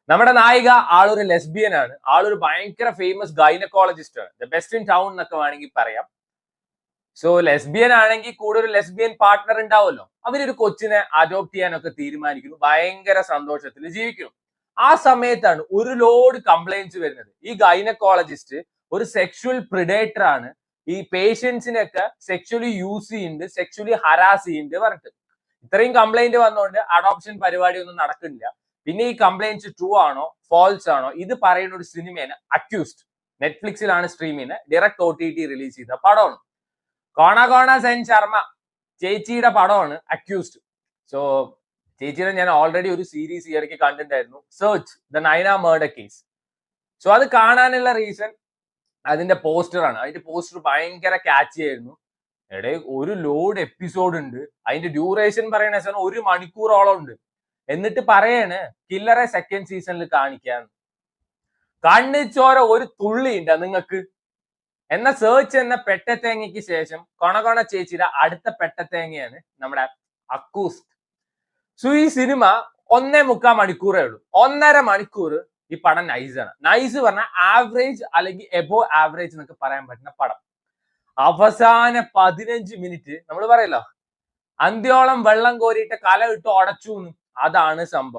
നമ്മുടെ നായിക ആളൊരു ലെസ്ബിയൻ ആണ്. ആളൊരു ഭയങ്കര ഫേമസ് ഗൈനക്കോളജിസ്റ്റ് ആണ്. ദ ബെസ്റ്റ് ഇൻ ടൗൺ എന്നൊക്കെ വേണമെങ്കിൽ പറയാം. സോ ലെസ്ബിയൻ ആണെങ്കിൽ കൂടെ ഒരു ലെസ്ബിയൻ പാർട്ട്ണർ ഉണ്ടാവുമല്ലോ. അവരൊരു കൊച്ചിനെ അഡോപ്റ്റ് ചെയ്യാനൊക്കെ തീരുമാനിക്കുന്നു. ഭയങ്കര സന്തോഷത്തിൽ ജീവിക്കുന്നു. ആ സമയത്താണ് ഒരു ലോഡ് കംപ്ലൈന്റ്സ് വരുന്നത്. ഈ ഗൈനക്കോളജിസ്റ്റ് ഒരു സെക്ഷുവൽ പ്രിഡേറ്റർ ആണ്. ഈ പേഷ്യൻസിനൊക്കെ സെക്ഷുവലി യൂസ് ചെയ്യുന്നുണ്ട്, സെക്ഷുവലി ഹരാസ് ചെയ്യുന്നുണ്ട് പറഞ്ഞിട്ട്. ഇത്രയും കംപ്ലൈന്റ് വന്നുകൊണ്ട് അഡോപ്ഷൻ പരിപാടി ഒന്നും നടക്കുന്നില്ല. പിന്നെ ഈ കംപ്ലൈന്റ്സ് ട്രൂ ആണോ ഫോൾസ് ആണോ ഇത് പറയുന്ന ഒരു സിനിമയാണ് അക്യൂസ്ഡ്. നെറ്റ്ഫ്ലിക്സിലാണ് സ്ട്രീം ചെയ്യുന്നത്. ഡയറക്ട് OTT റിലീസ് ചെയ്ത പടമാണ്. കോണ കോണ സെൻ ശർമ്മ ചേച്ചിയുടെ പടമാണ് അക്യൂസ്ഡ്. സോ ചേച്ചിയുടെ ഞാൻ ഓൾറെഡി ഒരു സീരീസ് ഈ ഇടയ്ക്ക് കണ്ടിട്ടുണ്ടായിരുന്നു, search the Naina murder case. So അത് കാണാനുള്ള റീസൺ അതിന്റെ പോസ്റ്ററാണ്. അതിന്റെ പോസ്റ്റർ ഭയങ്കര ക്യാച്ചി ആയിരുന്നു. ഇടയിൽ ഒരു ലോഡ് എപ്പിസോഡ് ഉണ്ട്. അതിന്റെ ഡ്യൂറേഷൻ പറയുന്ന 1 മണിക്കൂറോളം ഉണ്ട്. എന്നിട്ട് പറയാണ് കില്ലറെ സെക്കൻഡ് സീസണിൽ കാണിക്കാന്ന്. കണ്ണിച്ചോര ഒരു തുള്ളി ഉണ്ട് നിങ്ങൾക്ക്. എന്ന സെർച്ച് എന്ന പെട്ടത്തേങ്ങയ്ക്ക് ശേഷം കൊണകൊണ ചേച്ചിയുടെ അടുത്ത പെട്ടത്തേങ്ങയാണ് നമ്മുടെ അക്കൂസ്റ്റ്. സോ ഈ സിനിമ 1.25 മണിക്കൂറേ ഉള്ളൂ. 1.5 മണിക്കൂർ ഈ പടം നൈസാണ്. നൈസ് പറഞ്ഞാൽ ആവറേജ് അല്ലെങ്കിൽ എബോ ആവറേജ് എന്നൊക്കെ പറയാൻ പറ്റുന്ന പടം. അവസാന 15 മിനിറ്റ് നമ്മൾ പറയല്ലോ അന്ത്യോളം വെള്ളം കോരിയിട്ട് കല ഇട്ട് ഉടച്ചു, അതാണ് സംഭവം.